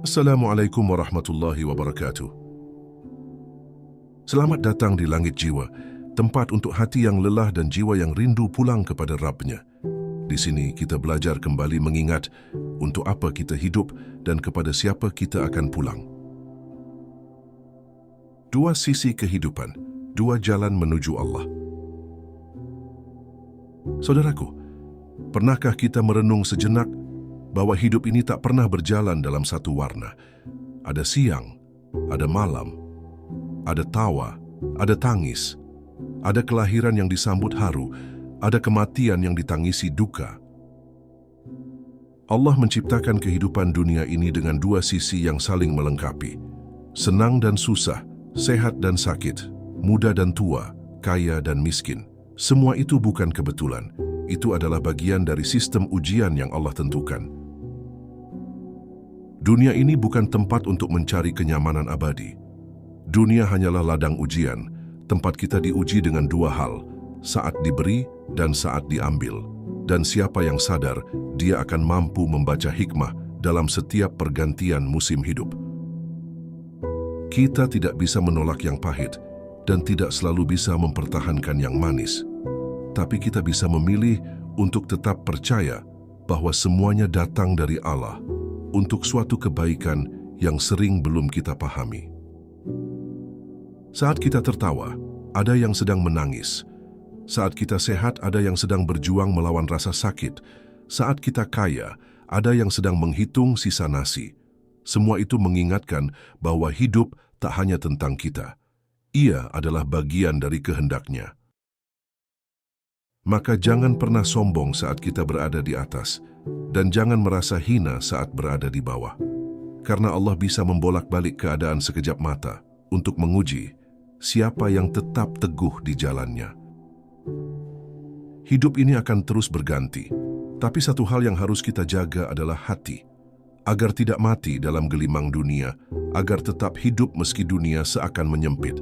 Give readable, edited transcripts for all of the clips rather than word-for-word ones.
Assalamualaikum warahmatullahi wabarakatuh. Selamat datang di Langit Jiwa, tempat untuk hati yang lelah dan jiwa yang rindu pulang kepada Rabb-Nya. Di sini kita belajar kembali mengingat untuk apa kita hidup dan kepada siapa kita akan pulang. Dua sisi kehidupan, dua jalan menuju Allah. Saudaraku, pernahkah kita merenung sejenak bahwa hidup ini tak pernah berjalan dalam satu warna? Ada siang, ada malam, ada tawa, ada tangis, ada kelahiran yang disambut haru, ada kematian yang ditangisi duka. Allah menciptakan kehidupan dunia ini dengan dua sisi yang saling melengkapi. Senang dan susah, sehat dan sakit, muda dan tua, kaya dan miskin. Semua itu bukan kebetulan. Itu adalah bagian dari sistem ujian yang Allah tentukan. Dunia ini bukan tempat untuk mencari kenyamanan abadi. Dunia hanyalah ladang ujian, tempat kita diuji dengan dua hal, saat diberi dan saat diambil. Dan siapa yang sadar, dia akan mampu membaca hikmah dalam setiap pergantian musim hidup. Kita tidak bisa menolak yang pahit dan tidak selalu bisa mempertahankan yang manis. Tapi kita bisa memilih untuk tetap percaya bahwa semuanya datang dari Allah untuk suatu kebaikan yang sering belum kita pahami. Saat kita tertawa, ada yang sedang menangis. Saat kita sehat, ada yang sedang berjuang melawan rasa sakit. Saat kita kaya, ada yang sedang menghitung sisa nasi. Semua itu mengingatkan bahwa hidup tak hanya tentang kita. Ia adalah bagian dari kehendak-Nya. Maka jangan pernah sombong saat kita berada di atas, dan jangan merasa hina saat berada di bawah. Karena Allah bisa membolak-balik keadaan sekejap mata untuk menguji siapa yang tetap teguh di jalannya. Hidup ini akan terus berganti, tapi satu hal yang harus kita jaga adalah hati, agar tidak mati dalam gelimang dunia, agar tetap hidup meski dunia seakan menyempit.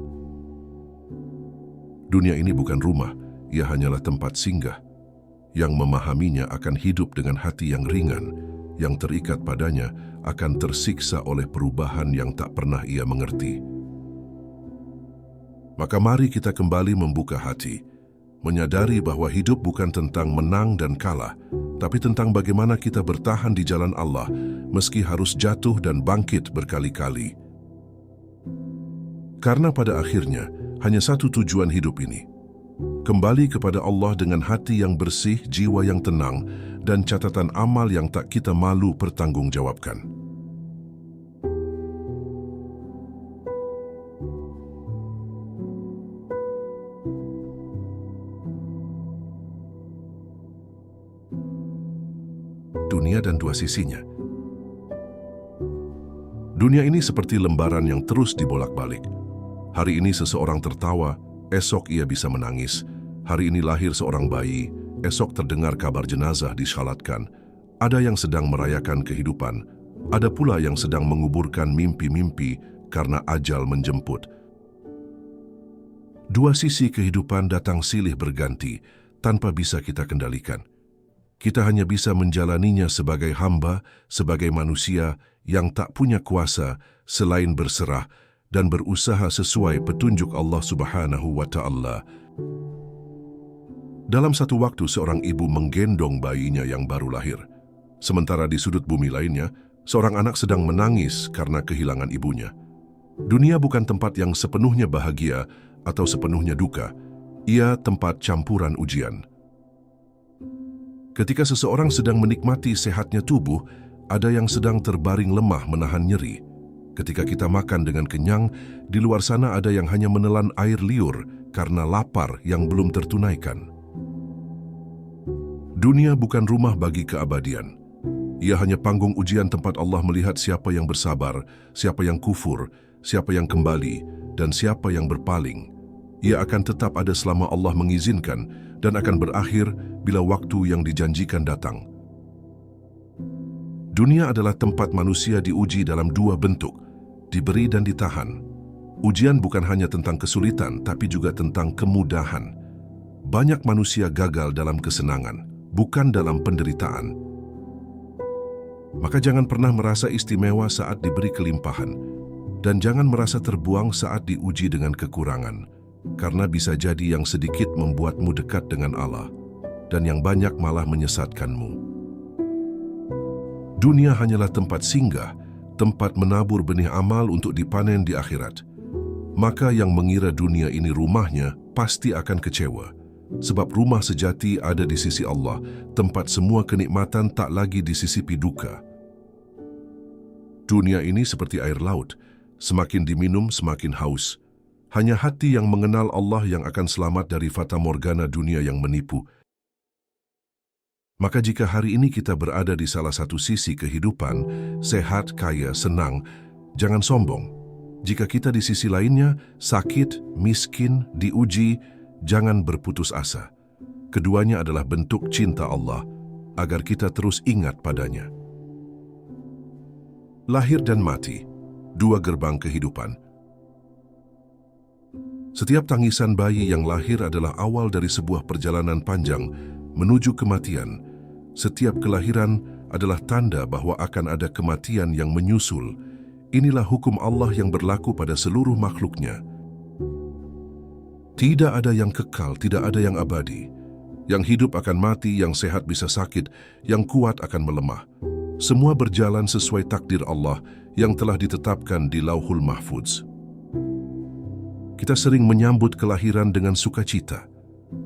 Dunia ini bukan rumah, ia hanyalah tempat singgah. Yang memahaminya akan hidup dengan hati yang ringan, yang terikat padanya akan tersiksa oleh perubahan yang tak pernah ia mengerti. Maka mari kita kembali membuka hati, menyadari bahwa hidup bukan tentang menang dan kalah, tapi tentang bagaimana kita bertahan di jalan Allah meski harus jatuh dan bangkit berkali-kali. Karena pada akhirnya hanya satu tujuan hidup ini, kembali kepada Allah dengan hati yang bersih, jiwa yang tenang, dan catatan amal yang tak kita malu pertanggungjawabkan. Dunia dan dua sisinya. Dunia ini seperti lembaran yang terus dibolak-balik. Hari ini seseorang tertawa, esok ia bisa menangis. Hari ini lahir seorang bayi, esok terdengar kabar jenazah disalatkan. Ada yang sedang merayakan kehidupan, ada pula yang sedang menguburkan mimpi-mimpi karena ajal menjemput. Dua sisi kehidupan datang silih berganti, tanpa bisa kita kendalikan. Kita hanya bisa menjalaninya sebagai hamba, sebagai manusia yang tak punya kuasa selain berserah dan berusaha sesuai petunjuk Allah Subhanahu wa Ta'ala. Dalam satu waktu, seorang ibu menggendong bayinya yang baru lahir. Sementara di sudut bumi lainnya, seorang anak sedang menangis karena kehilangan ibunya. Dunia bukan tempat yang sepenuhnya bahagia atau sepenuhnya duka. Ia tempat campuran ujian. Ketika seseorang sedang menikmati sehatnya tubuh, ada yang sedang terbaring lemah menahan nyeri. Ketika kita makan dengan kenyang, di luar sana ada yang hanya menelan air liur karena lapar yang belum tertunaikan. Dunia bukan rumah bagi keabadian. Ia hanya panggung ujian tempat Allah melihat siapa yang bersabar, siapa yang kufur, siapa yang kembali, dan siapa yang berpaling. Ia akan tetap ada selama Allah mengizinkan dan akan berakhir bila waktu yang dijanjikan datang. Dunia adalah tempat manusia diuji dalam dua bentuk, diberi dan ditahan. Ujian bukan hanya tentang kesulitan, tapi juga tentang kemudahan. Banyak manusia gagal dalam kesenangan, bukan dalam penderitaan. Maka jangan pernah merasa istimewa saat diberi kelimpahan, dan jangan merasa terbuang saat diuji dengan kekurangan, karena bisa jadi yang sedikit membuatmu dekat dengan Allah, dan yang banyak malah menyesatkanmu. Dunia hanyalah tempat singgah, tempat menabur benih amal untuk dipanen di akhirat. Maka yang mengira dunia ini rumahnya pasti akan kecewa, sebab rumah sejati ada di sisi Allah, tempat semua kenikmatan tak lagi disisipi duka. Dunia ini seperti air laut, semakin diminum semakin haus. Hanya hati yang mengenal Allah yang akan selamat dari fata morgana dunia yang menipu. Maka jika hari ini kita berada di salah satu sisi kehidupan, sehat, kaya, senang, jangan sombong. Jika kita di sisi lainnya, sakit, miskin, diuji, jangan berputus asa. Keduanya adalah bentuk cinta Allah, agar kita terus ingat padanya. Lahir dan mati, dua gerbang kehidupan. Setiap tangisan bayi yang lahir adalah awal dari sebuah perjalanan panjang menuju kematian. Setiap kelahiran adalah tanda bahwa akan ada kematian yang menyusul. Inilah hukum Allah yang berlaku pada seluruh makhluknya. Tidak ada yang kekal, tidak ada yang abadi. Yang hidup akan mati, yang sehat bisa sakit, yang kuat akan melemah. Semua berjalan sesuai takdir Allah yang telah ditetapkan di Lauhul Mahfudz. Kita sering menyambut kelahiran dengan sukacita,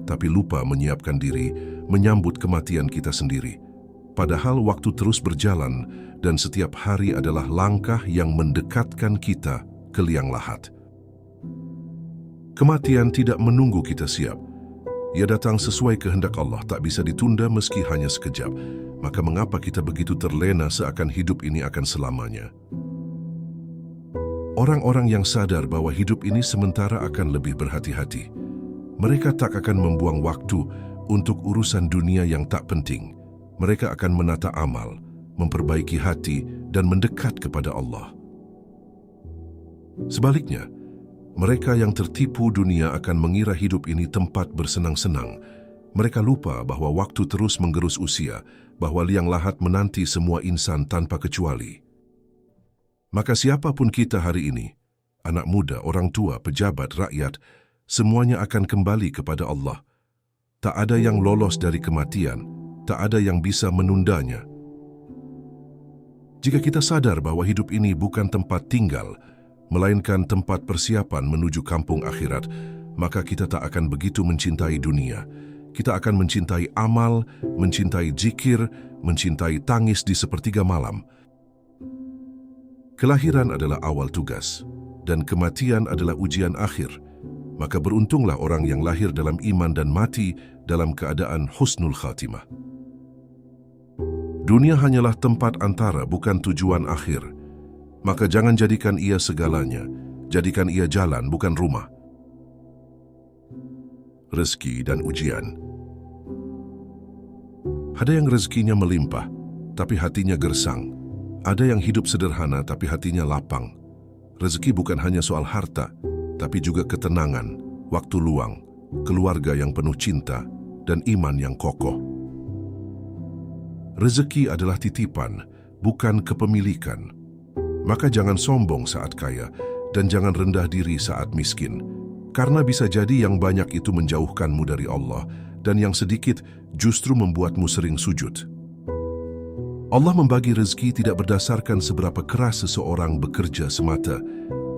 tapi lupa menyiapkan diri menyambut kematian kita sendiri. Padahal waktu terus berjalan dan setiap hari adalah langkah yang mendekatkan kita ke liang lahat. Kematian tidak menunggu kita siap. Ia datang sesuai kehendak Allah, tak bisa ditunda meski hanya sekejap. Maka mengapa kita begitu terlena seakan hidup ini akan selamanya? Orang-orang yang sadar bahwa hidup ini sementara akan lebih berhati-hati. Mereka tak akan membuang waktu untuk urusan dunia yang tak penting. Mereka akan menata amal, memperbaiki hati, dan mendekat kepada Allah. Sebaliknya, mereka yang tertipu dunia akan mengira hidup ini tempat bersenang-senang. Mereka lupa bahwa waktu terus menggerus usia, bahwa liang lahat menanti semua insan tanpa kecuali. Maka siapapun kita hari ini, anak muda, orang tua, pejabat, rakyat, semuanya akan kembali kepada Allah. Tak ada yang lolos dari kematian, tak ada yang bisa menundanya. Jika kita sadar bahwa hidup ini bukan tempat tinggal, melainkan tempat persiapan menuju kampung akhirat, maka kita tak akan begitu mencintai dunia. Kita akan mencintai amal, mencintai zikir, mencintai tangis di sepertiga malam. Kelahiran adalah awal tugas, dan kematian adalah ujian akhir. Maka beruntunglah orang yang lahir dalam iman dan mati dalam keadaan husnul khatimah. Dunia hanyalah tempat antara, bukan tujuan akhir. Maka jangan jadikan ia segalanya. Jadikan ia jalan, bukan rumah. Rezeki dan ujian. Ada yang rezekinya melimpah, tapi hatinya gersang. Ada yang hidup sederhana, tapi hatinya lapang. Rezeki bukan hanya soal harta, tapi juga ketenangan, waktu luang, keluarga yang penuh cinta, dan iman yang kokoh. Rezeki adalah titipan, bukan kepemilikan. Maka jangan sombong saat kaya, dan jangan rendah diri saat miskin. Karena bisa jadi yang banyak itu menjauhkanmu dari Allah, dan yang sedikit justru membuatmu sering sujud. Allah membagi rezeki tidak berdasarkan seberapa keras seseorang bekerja semata,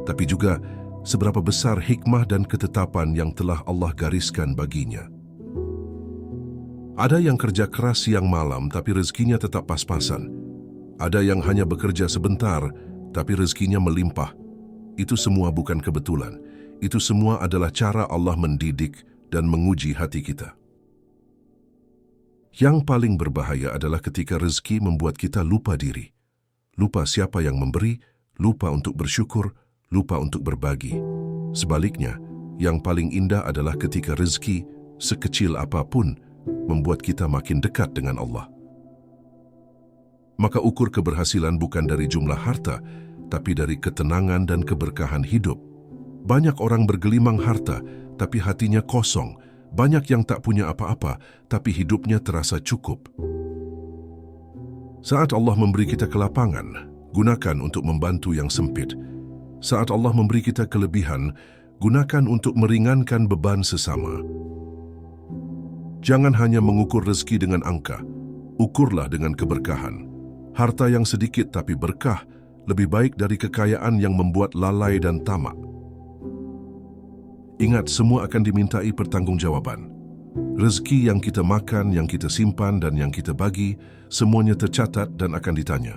tapi juga seberapa besar hikmah dan ketetapan yang telah Allah gariskan baginya. Ada yang kerja keras siang malam tapi rezekinya tetap pas-pasan. Ada yang hanya bekerja sebentar tapi rezekinya melimpah. Itu semua bukan kebetulan. Itu semua adalah cara Allah mendidik dan menguji hati kita. Yang paling berbahaya adalah ketika rezeki membuat kita lupa diri. Lupa siapa yang memberi, lupa untuk bersyukur, lupa untuk berbagi. Sebaliknya, yang paling indah adalah ketika rezeki, sekecil apapun, membuat kita makin dekat dengan Allah. Maka ukur keberhasilan bukan dari jumlah harta, tapi dari ketenangan dan keberkahan hidup. Banyak orang bergelimang harta, tapi hatinya kosong. Banyak yang tak punya apa-apa, tapi hidupnya terasa cukup. Saat Allah memberi kita kelapangan, gunakan untuk membantu yang sempit. Saat Allah memberi kita kelebihan, gunakan untuk meringankan beban sesama. Jangan hanya mengukur rezeki dengan angka, ukurlah dengan keberkahan. Harta yang sedikit tapi berkah lebih baik dari kekayaan yang membuat lalai dan tamak. Ingat, semua akan dimintai pertanggungjawaban. Rezeki yang kita makan, yang kita simpan, dan yang kita bagi, semuanya tercatat dan akan ditanya.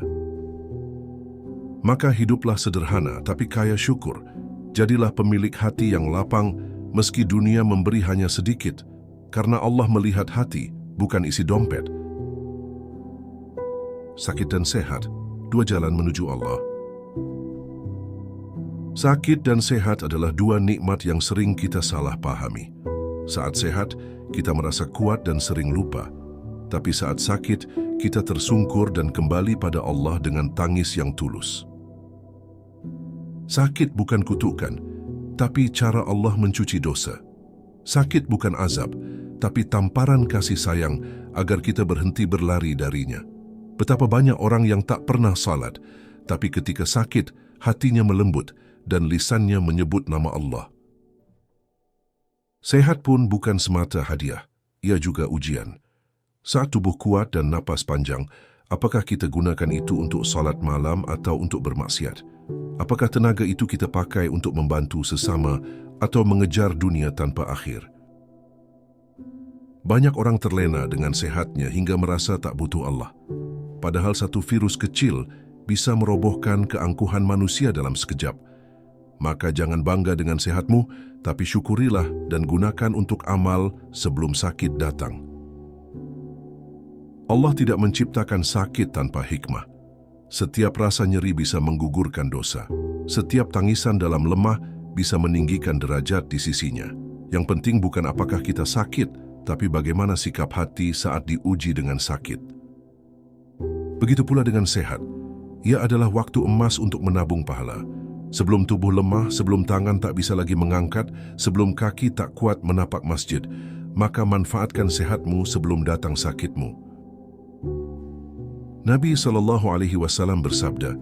Maka hiduplah sederhana tapi kaya syukur. Jadilah pemilik hati yang lapang, meski dunia memberi hanya sedikit, karena Allah melihat hati, bukan isi dompet. Sakit dan sehat, dua jalan menuju Allah. Sakit dan sehat adalah dua nikmat yang sering kita salah pahami. Saat sehat, kita merasa kuat dan sering lupa. Tapi saat sakit, kita tersungkur dan kembali pada Allah dengan tangis yang tulus. Sakit bukan kutukan, tapi cara Allah mencuci dosa. Sakit bukan azab, tapi tamparan kasih sayang agar kita berhenti berlari darinya. Betapa banyak orang yang tak pernah salat, tapi ketika sakit, hatinya melembut dan lisannya menyebut nama Allah. Sehat pun bukan semata hadiah, ia juga ujian. Saat tubuh kuat dan napas panjang, apakah kita gunakan itu untuk salat malam atau untuk bermaksiat? Apakah tenaga itu kita pakai untuk membantu sesama atau mengejar dunia tanpa akhir? Banyak orang terlena dengan sehatnya hingga merasa tak butuh Allah. Padahal satu virus kecil bisa merobohkan keangkuhan manusia dalam sekejap. Maka jangan bangga dengan sehatmu, tapi syukurilah dan gunakan untuk amal sebelum sakit datang. Allah tidak menciptakan sakit tanpa hikmah. Setiap rasa nyeri bisa menggugurkan dosa. Setiap tangisan dalam lemah bisa meninggikan derajat di sisinya. Yang penting bukan apakah kita sakit, tapi bagaimana sikap hati saat diuji dengan sakit. Begitu pula dengan sehat. Ia adalah waktu emas untuk menabung pahala. Sebelum tubuh lemah, sebelum tangan tak bisa lagi mengangkat, sebelum kaki tak kuat menapak masjid, maka manfaatkan sehatmu sebelum datang sakitmu. Nabi SAW bersabda,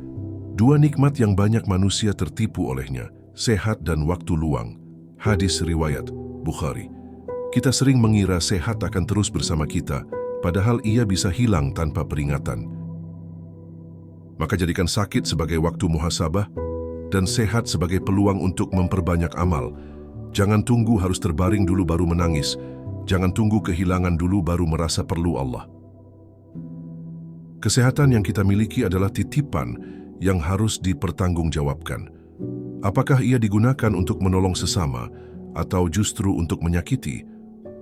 dua nikmat yang banyak manusia tertipu olehnya, sehat dan waktu luang. Hadis riwayat Bukhari. Kita sering mengira sehat akan terus bersama kita, padahal ia bisa hilang tanpa peringatan. Maka jadikan sakit sebagai waktu muhasabah dan sehat sebagai peluang untuk memperbanyak amal. Jangan tunggu harus terbaring dulu baru menangis. Jangan tunggu kehilangan dulu baru merasa perlu Allah. Kesehatan yang kita miliki adalah titipan yang harus dipertanggungjawabkan. Apakah ia digunakan untuk menolong sesama atau justru untuk menyakiti?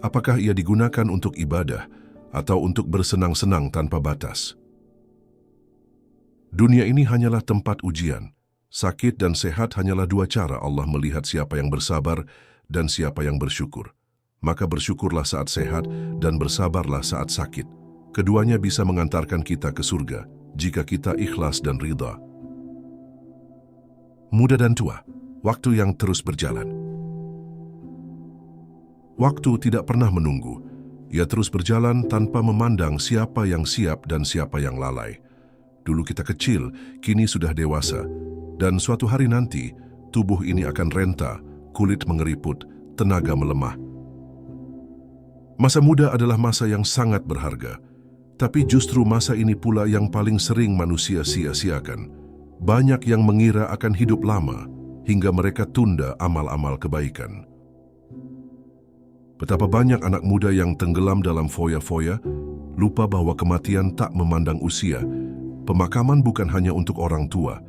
Apakah ia digunakan untuk ibadah atau untuk bersenang-senang tanpa batas? Dunia ini hanyalah tempat ujian. Sakit dan sehat hanyalah dua cara Allah melihat siapa yang bersabar dan siapa yang bersyukur. Maka bersyukurlah saat sehat dan bersabarlah saat sakit. Keduanya bisa mengantarkan kita ke surga jika kita ikhlas dan ridha. Muda dan tua, waktu yang terus berjalan. Waktu tidak pernah menunggu. Ia terus berjalan tanpa memandang siapa yang siap dan siapa yang lalai. Dulu kita kecil, kini sudah dewasa. Dan suatu hari nanti, tubuh ini akan renta, kulit mengeriput, tenaga melemah. Masa muda adalah masa yang sangat berharga. Tapi justru masa ini pula yang paling sering manusia sia-siakan. Banyak yang mengira akan hidup lama, hingga mereka tunda amal-amal kebaikan. Betapa banyak anak muda yang tenggelam dalam foya-foya, lupa bahwa kematian tak memandang usia. Pemakaman bukan hanya untuk orang tua.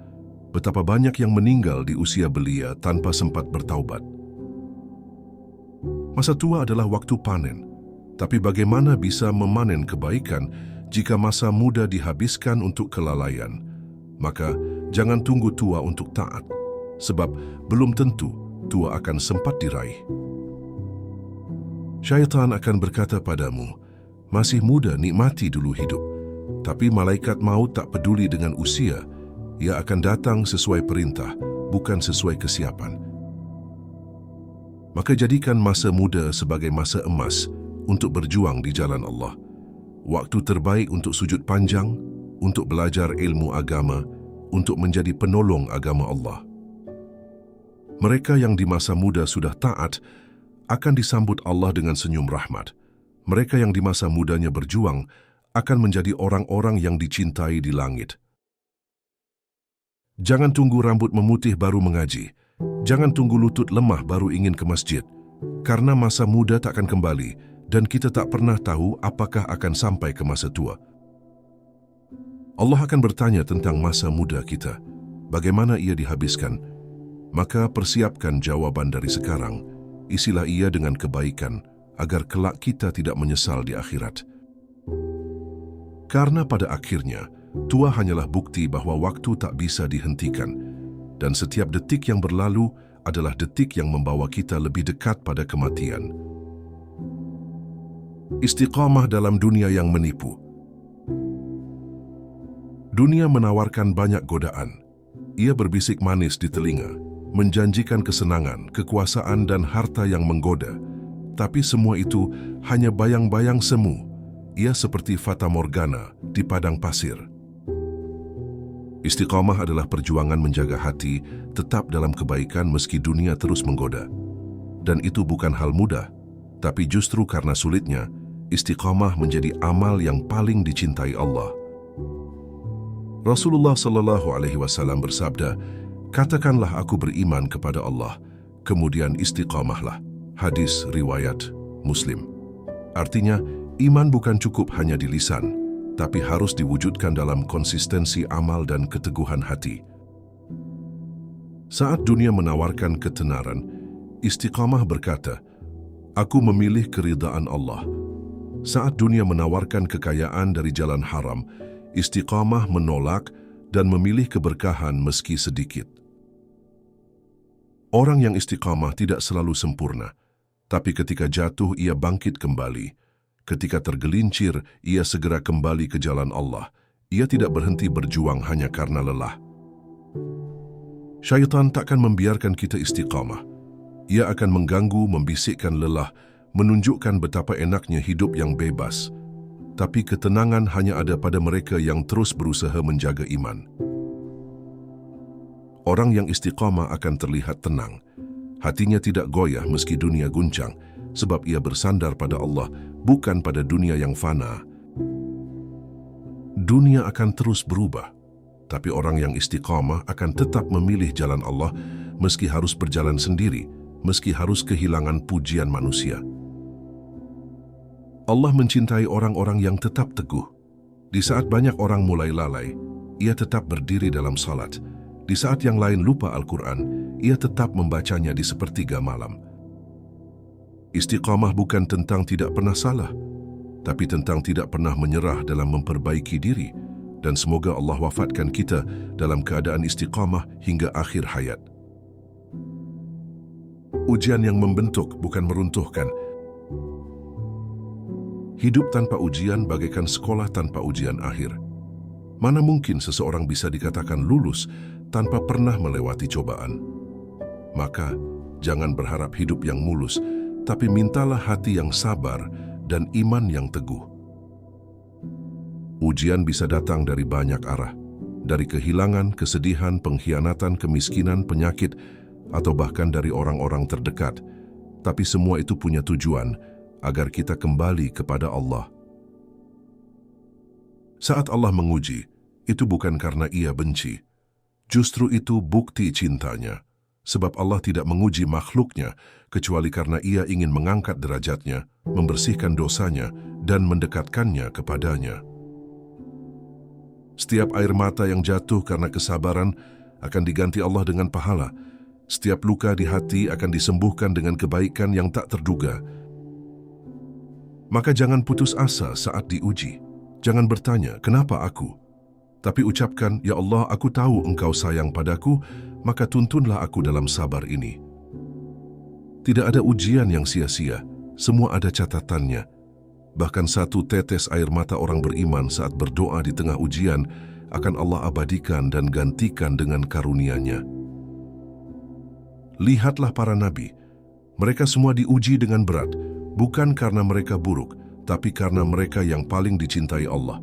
Betapa banyak yang meninggal di usia belia tanpa sempat bertaubat. Masa tua adalah waktu panen. Tapi bagaimana bisa memanen kebaikan jika masa muda dihabiskan untuk kelalaian? Maka jangan tunggu tua untuk taat, sebab belum tentu tua akan sempat diraih. Syaitan akan berkata padamu, masih muda nikmati dulu hidup. Tapi malaikat maut tak peduli dengan usia, ia akan datang sesuai perintah, bukan sesuai kesiapan. Maka jadikan masa muda sebagai masa emas untuk berjuang di jalan Allah. Waktu terbaik untuk sujud panjang, untuk belajar ilmu agama, untuk menjadi penolong agama Allah. Mereka yang di masa muda sudah taat akan disambut Allah dengan senyum rahmat. Mereka yang di masa mudanya berjuang akan menjadi orang-orang yang dicintai di langit. Jangan tunggu rambut memutih baru mengaji. Jangan tunggu lutut lemah baru ingin ke masjid. Karena masa muda tak akan kembali dan kita tak pernah tahu apakah akan sampai ke masa tua. Allah akan bertanya tentang masa muda kita, bagaimana ia dihabiskan. Maka persiapkan jawaban dari sekarang, isilah ia dengan kebaikan, agar kelak kita tidak menyesal di akhirat. Karena pada akhirnya, tua hanyalah bukti bahwa waktu tak bisa dihentikan, dan setiap detik yang berlalu adalah detik yang membawa kita lebih dekat pada kematian. Istiqamah dalam dunia yang menipu. Dunia menawarkan banyak godaan. Ia berbisik manis di telinga, menjanjikan kesenangan, kekuasaan dan harta yang menggoda. Tapi semua itu hanya bayang-bayang semu. Ia seperti fata morgana di padang pasir. Istiqamah adalah perjuangan menjaga hati tetap dalam kebaikan meski dunia terus menggoda. Dan itu bukan hal mudah, tapi justru karena sulitnya, istiqamah menjadi amal yang paling dicintai Allah. Rasulullah SAW bersabda, "Katakanlah aku beriman kepada Allah, kemudian istiqamahlah." Hadis riwayat Muslim. Artinya, iman bukan cukup hanya di lisan, tapi harus diwujudkan dalam konsistensi amal dan keteguhan hati. Saat dunia menawarkan ketenaran, istiqamah berkata, "Aku memilih keridaan Allah." Saat dunia menawarkan kekayaan dari jalan haram, istiqamah menolak dan memilih keberkahan meski sedikit. Orang yang istiqamah tidak selalu sempurna, tapi ketika jatuh ia bangkit kembali. Ketika tergelincir, ia segera kembali ke jalan Allah. Ia tidak berhenti berjuang hanya karena lelah. Syaitan takkan membiarkan kita istiqamah. Ia akan mengganggu, membisikkan lelah, menunjukkan betapa enaknya hidup yang bebas. Tapi ketenangan hanya ada pada mereka yang terus berusaha menjaga iman. Orang yang istiqamah akan terlihat tenang. Hatinya tidak goyah meski dunia guncang, sebab ia bersandar pada Allah, bukan pada dunia yang fana. Dunia akan terus berubah, tapi orang yang istiqamah akan tetap memilih jalan Allah meski harus berjalan sendiri, meski harus kehilangan pujian manusia. Allah mencintai orang-orang yang tetap teguh. Di saat banyak orang mulai lalai, ia tetap berdiri dalam salat. Di saat yang lain lupa Al-Quran, ia tetap membacanya di sepertiga malam. Istiqamah bukan tentang tidak pernah salah, tapi tentang tidak pernah menyerah dalam memperbaiki diri, dan semoga Allah wafatkan kita dalam keadaan istiqamah hingga akhir hayat. Ujian yang membentuk bukan meruntuhkan. Hidup tanpa ujian bagaikan sekolah tanpa ujian akhir. Mana mungkin seseorang bisa dikatakan lulus tanpa pernah melewati cobaan? Maka, jangan berharap hidup yang mulus, tapi mintalah hati yang sabar dan iman yang teguh. Ujian bisa datang dari banyak arah, dari kehilangan, kesedihan, pengkhianatan, kemiskinan, penyakit, atau bahkan dari orang-orang terdekat. Tapi semua itu punya tujuan, agar kita kembali kepada Allah. Saat Allah menguji, itu bukan karena ia benci. Justru itu bukti cintanya. Sebab Allah tidak menguji makhluknya, kecuali karena ia ingin mengangkat derajatnya, membersihkan dosanya, dan mendekatkannya kepadanya. Setiap air mata yang jatuh karena kesabaran akan diganti Allah dengan pahala. Setiap luka di hati akan disembuhkan dengan kebaikan yang tak terduga. Maka jangan putus asa saat diuji. Jangan bertanya, kenapa aku? Tapi ucapkan, ya Allah, aku tahu Engkau sayang padaku, maka tuntunlah aku dalam sabar ini. Tidak ada ujian yang sia-sia, semua ada catatannya. Bahkan satu tetes air mata orang beriman saat berdoa di tengah ujian akan Allah abadikan dan gantikan dengan karunia-Nya. Lihatlah para nabi, mereka semua diuji dengan berat, bukan karena mereka buruk, tapi karena mereka yang paling dicintai Allah.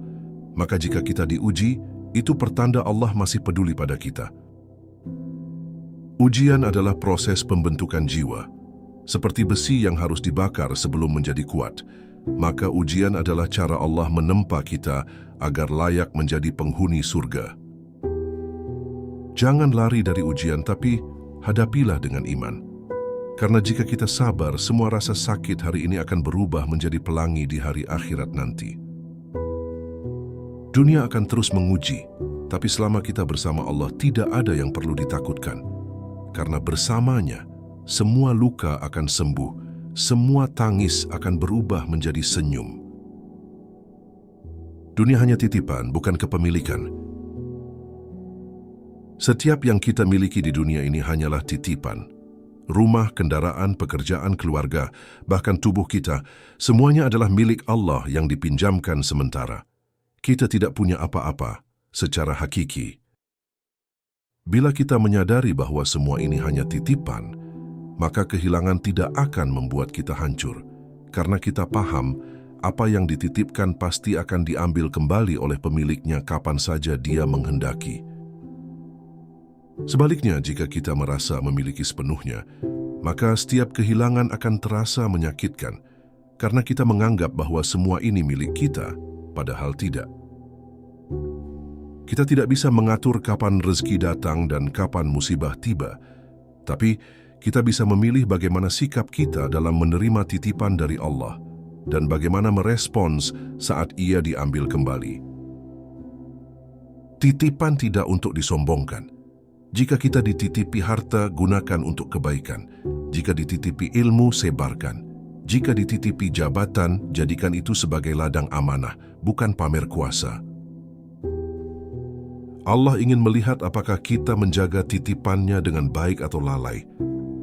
Maka jika kita diuji, itu pertanda Allah masih peduli pada kita. Ujian adalah proses pembentukan jiwa. Seperti besi yang harus dibakar sebelum menjadi kuat, maka ujian adalah cara Allah menempa kita agar layak menjadi penghuni surga. Jangan lari dari ujian, tapi hadapilah dengan iman. Karena jika kita sabar, semua rasa sakit hari ini akan berubah menjadi pelangi di hari akhirat nanti. Dunia akan terus menguji, tapi selama kita bersama Allah tidak ada yang perlu ditakutkan. Karena bersamanya, semua luka akan sembuh, semua tangis akan berubah menjadi senyum. Dunia hanya titipan, bukan kepemilikan. Setiap yang kita miliki di dunia ini hanyalah titipan. Rumah, kendaraan, pekerjaan, keluarga, bahkan tubuh kita, semuanya adalah milik Allah yang dipinjamkan sementara. Kita tidak punya apa-apa secara hakiki. Bila kita menyadari bahwa semua ini hanya titipan, maka kehilangan tidak akan membuat kita hancur, karena kita paham apa yang dititipkan pasti akan diambil kembali oleh pemiliknya kapan saja dia menghendaki. Sebaliknya, jika kita merasa memiliki sepenuhnya, maka setiap kehilangan akan terasa menyakitkan, karena kita menganggap bahwa semua ini milik kita, padahal tidak. Kita tidak bisa mengatur kapan rezeki datang dan kapan musibah tiba, tapi kita bisa memilih bagaimana sikap kita dalam menerima titipan dari Allah dan bagaimana merespons saat ia diambil kembali. Titipan tidak untuk disombongkan. Jika kita dititipi harta, gunakan untuk kebaikan. Jika dititipi ilmu, sebarkan. Jika dititipi jabatan, jadikan itu sebagai ladang amanah, bukan pamer kuasa. Allah ingin melihat apakah kita menjaga titipannya dengan baik atau lalai.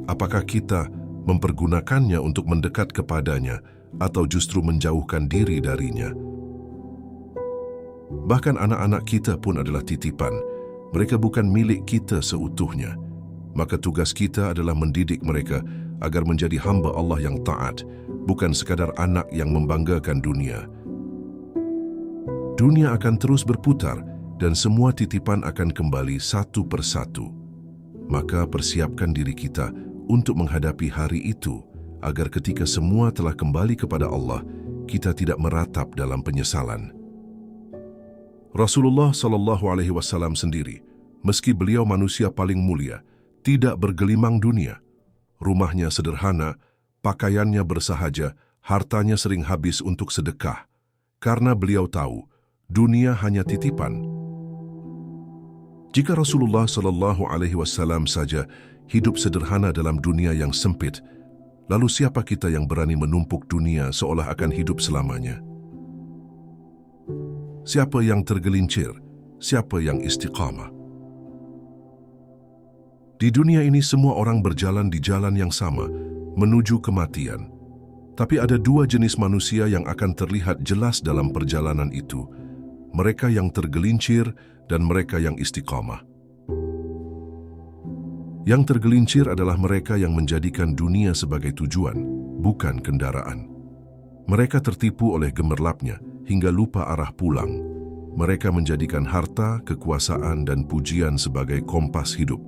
Apakah kita mempergunakannya untuk mendekat kepadanya atau justru menjauhkan diri darinya? Bahkan anak-anak kita pun adalah titipan. Mereka bukan milik kita seutuhnya. Maka tugas kita adalah mendidik mereka agar menjadi hamba Allah yang taat, bukan sekadar anak yang membanggakan dunia. Dunia akan terus berputar dan semua titipan akan kembali satu persatu. Maka persiapkan diri kita untuk menghadapi hari itu, agar ketika semua telah kembali kepada Allah, kita tidak meratap dalam penyesalan. Rasulullah SAW sendiri, meski beliau manusia paling mulia, tidak bergelimang dunia. Rumahnya sederhana, pakaiannya bersahaja, hartanya sering habis untuk sedekah. Karena beliau tahu, dunia hanya titipan. Jika Rasulullah SAW saja hidup sederhana dalam dunia yang sempit, lalu siapa kita yang berani menumpuk dunia seolah akan hidup selamanya? Siapa yang tergelincir? Siapa yang istiqamah? Di dunia ini semua orang berjalan di jalan yang sama, menuju kematian. Tapi ada dua jenis manusia yang akan terlihat jelas dalam perjalanan itu. Mereka yang tergelincir dan mereka yang istiqamah. Yang tergelincir adalah mereka yang menjadikan dunia sebagai tujuan, bukan kendaraan. Mereka tertipu oleh gemerlapnya hingga lupa arah pulang. Mereka menjadikan harta, kekuasaan, dan pujian sebagai kompas hidup.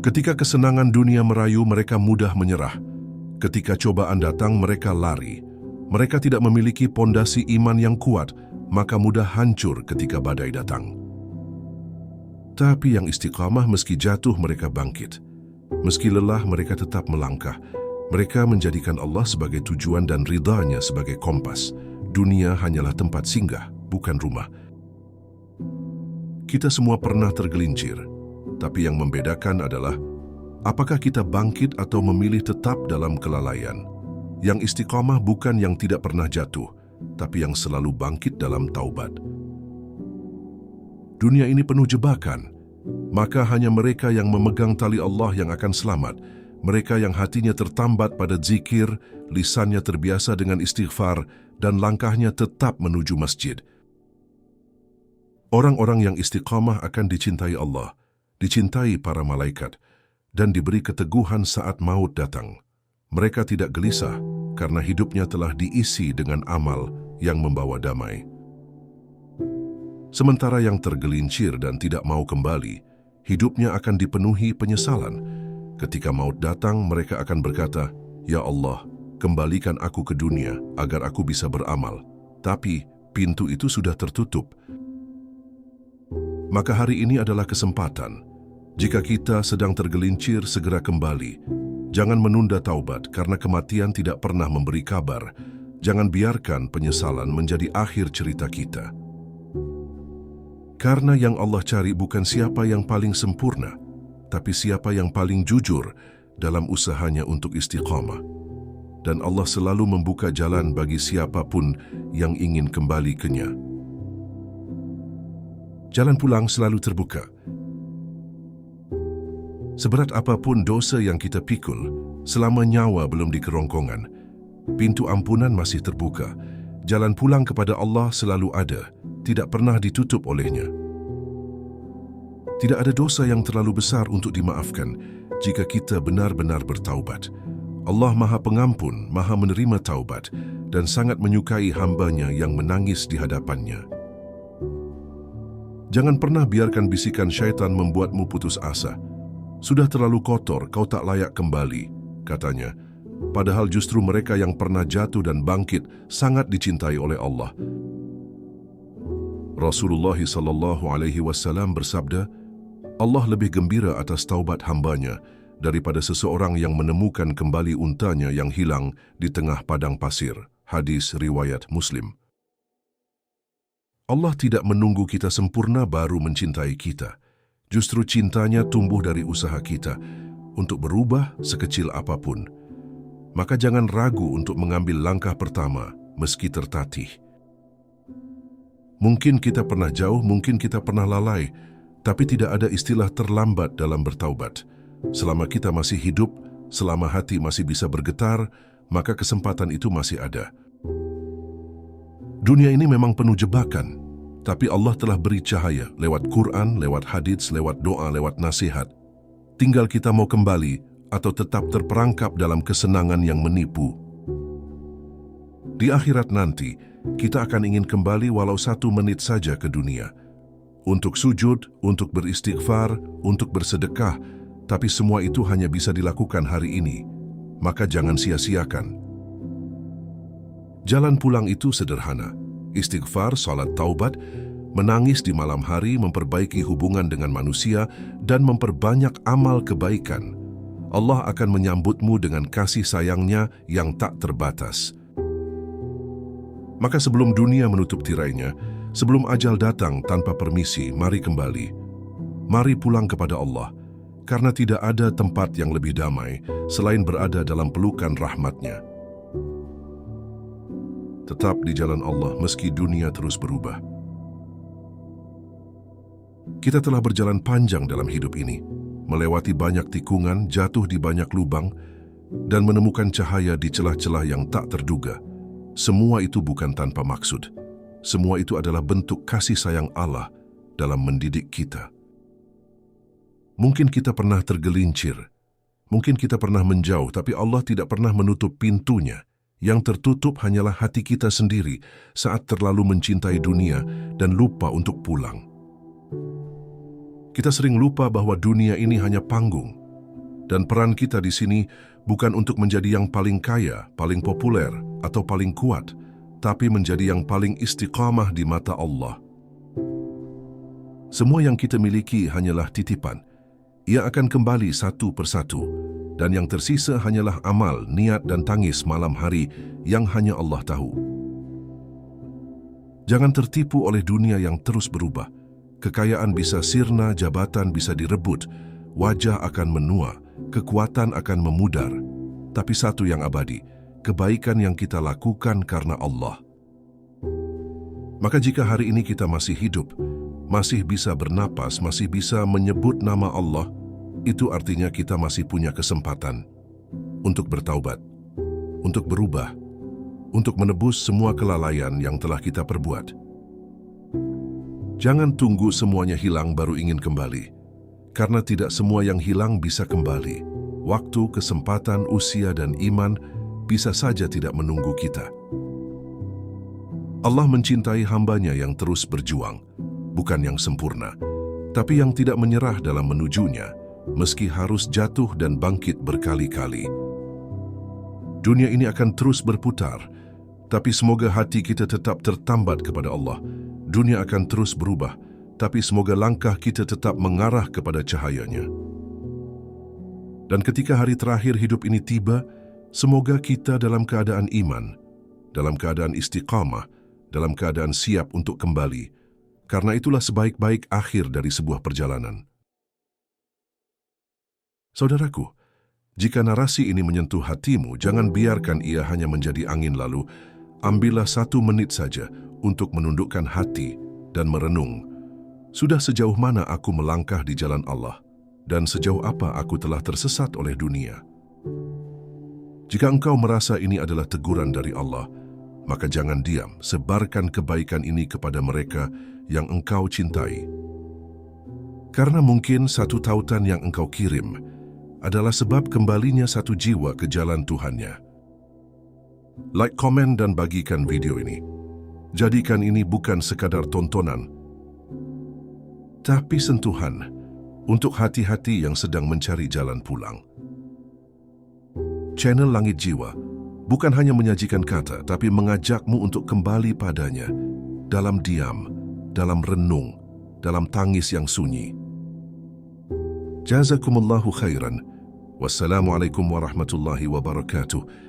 Ketika kesenangan dunia merayu, mereka mudah menyerah. Ketika cobaan datang, mereka lari. Mereka tidak memiliki pondasi iman yang kuat, maka mudah hancur ketika badai datang. Tapi yang istiqamah, meski jatuh mereka bangkit. Meski lelah mereka tetap melangkah. Mereka menjadikan Allah sebagai tujuan dan ridhanya sebagai kompas. Dunia hanyalah tempat singgah, bukan rumah. Kita semua pernah tergelincir, tapi yang membedakan adalah apakah kita bangkit atau memilih tetap dalam kelalaian. Yang istiqamah bukan yang tidak pernah jatuh, tapi yang selalu bangkit dalam taubat. Dunia ini penuh jebakan, maka hanya mereka yang memegang tali Allah yang akan selamat. Mereka yang hatinya tertambat pada zikir, lisannya terbiasa dengan istighfar, dan langkahnya tetap menuju masjid. Orang-orang yang istiqamah akan dicintai Allah, dicintai para malaikat, dan diberi keteguhan saat maut datang. Mereka tidak gelisah karena hidupnya telah diisi dengan amal yang membawa damai. Sementara yang tergelincir dan tidak mau kembali, hidupnya akan dipenuhi penyesalan. Ketika maut datang, mereka akan berkata, "Ya Allah, kembalikan aku ke dunia agar aku bisa beramal." Tapi pintu itu sudah tertutup. Maka hari ini adalah kesempatan. Jika kita sedang tergelincir, segera kembali. Jangan menunda taubat karena kematian tidak pernah memberi kabar. Jangan biarkan penyesalan menjadi akhir cerita kita. Karena yang Allah cari bukan siapa yang paling sempurna, tapi siapa yang paling jujur dalam usahanya untuk istiqamah. Dan Allah selalu membuka jalan bagi siapapun yang ingin kembali ke-Nya. Jalan pulang selalu terbuka. Seberat apapun dosa yang kita pikul, selama nyawa belum di kerongkongan, pintu ampunan masih terbuka. Jalan pulang kepada Allah selalu ada, tidak pernah ditutup oleh-Nya. Tidak ada dosa yang terlalu besar untuk dimaafkan jika kita benar-benar bertaubat. Allah Maha Pengampun, Maha menerima taubat, dan sangat menyukai hamba-Nya yang menangis di hadapan-Nya. Jangan pernah biarkan bisikan syaitan membuatmu putus asa. Sudah terlalu kotor, kau tak layak kembali, katanya. Padahal justru mereka yang pernah jatuh dan bangkit sangat dicintai oleh Allah. Rasulullah SAW bersabda, Allah lebih gembira atas taubat hamba-Nya daripada seseorang yang menemukan kembali untanya yang hilang di tengah padang pasir. Hadis riwayat Muslim. Allah tidak menunggu kita sempurna baru mencintai kita. Justru cintanya tumbuh dari usaha kita untuk berubah sekecil apapun. Maka jangan ragu untuk mengambil langkah pertama meski tertatih. Mungkin kita pernah jauh, mungkin kita pernah lalai, tapi tidak ada istilah terlambat dalam bertaubat. Selama kita masih hidup, selama hati masih bisa bergetar, maka kesempatan itu masih ada. Dunia ini memang penuh jebakan, tapi Allah telah beri cahaya lewat Quran, lewat hadits, lewat doa, lewat nasihat. Tinggal kita mau kembali atau tetap terperangkap dalam kesenangan yang menipu. Di akhirat nanti, kita akan ingin kembali walau 1 menit saja ke dunia. Untuk sujud, untuk beristighfar, untuk bersedekah, tapi semua itu hanya bisa dilakukan hari ini. Maka jangan sia-siakan. Jalan pulang itu sederhana. Istighfar, salat taubat, menangis di malam hari, memperbaiki hubungan dengan manusia, dan memperbanyak amal kebaikan. Allah akan menyambutmu dengan kasih sayang-Nya yang tak terbatas. Maka sebelum dunia menutup tirainya, sebelum ajal datang tanpa permisi, mari kembali. Mari pulang kepada Allah, karena tidak ada tempat yang lebih damai selain berada dalam pelukan rahmat-Nya. Tetap di jalan Allah meski dunia terus berubah. Kita telah berjalan panjang dalam hidup ini, melewati banyak tikungan, jatuh di banyak lubang, dan menemukan cahaya di celah-celah yang tak terduga. Semua itu bukan tanpa maksud. Semua itu adalah bentuk kasih sayang Allah dalam mendidik kita. Mungkin kita pernah tergelincir, mungkin kita pernah menjauh, tapi Allah tidak pernah menutup pintunya. Yang tertutup hanyalah hati kita sendiri saat terlalu mencintai dunia dan lupa untuk pulang. Kita sering lupa bahwa dunia ini hanya panggung, dan peran kita di sini bukan untuk menjadi yang paling kaya, paling populer, atau paling kuat, tapi menjadi yang paling istiqamah di mata Allah. Semua yang kita miliki hanyalah titipan. Ia akan kembali satu persatu, dan yang tersisa hanyalah amal, niat dan tangis malam hari yang hanya Allah tahu. Jangan tertipu oleh dunia yang terus berubah. Kekayaan bisa sirna, jabatan bisa direbut, wajah akan menua, kekuatan akan memudar. Tapi satu yang abadi, kebaikan yang kita lakukan karena Allah. Maka jika hari ini kita masih hidup, masih bisa bernapas, masih bisa menyebut nama Allah, itu artinya kita masih punya kesempatan untuk bertaubat, untuk berubah, untuk menebus semua kelalaian yang telah kita perbuat. Jangan tunggu semuanya hilang baru ingin kembali, karena tidak semua yang hilang bisa kembali. Waktu, kesempatan, usia, dan iman bisa saja tidak menunggu kita. Allah mencintai hamba-Nya yang terus berjuang. bukan yang sempurna, tapi yang tidak menyerah dalam menujunya, meski harus jatuh dan bangkit berkali-kali. Dunia ini akan terus berputar, tapi semoga hati kita tetap tertambat kepada Allah. Dunia akan terus berubah, tapi semoga langkah kita tetap mengarah kepada cahayanya. Dan ketika hari terakhir hidup ini tiba, semoga kita dalam keadaan iman, dalam keadaan istiqamah, dalam keadaan siap untuk kembali, karena itulah sebaik-baik akhir dari sebuah perjalanan. Saudaraku, jika narasi ini menyentuh hatimu, jangan biarkan ia hanya menjadi angin lalu. Ambillah 1 menit saja untuk menundukkan hati dan merenung. Sudah sejauh mana aku melangkah di jalan Allah, dan sejauh apa aku telah tersesat oleh dunia? Jika engkau merasa ini adalah teguran dari Allah, maka jangan diam, sebarkan kebaikan ini kepada mereka yang engkau cintai. Karena mungkin 1 tautan yang engkau kirim adalah sebab kembalinya 1 jiwa ke jalan Tuhannya. Like, komen, dan bagikan video ini. Jadikan ini bukan sekadar tontonan, tapi sentuhan untuk hati-hati yang sedang mencari jalan pulang. Channel Langit Jiwa bukan hanya menyajikan kata, tapi mengajakmu untuk kembali padanya, dalam diam, dalam renung, dalam tangis yang sunyi. Jazakumullahu khairan. Wassalamualaikum warahmatullahi wabarakatuh.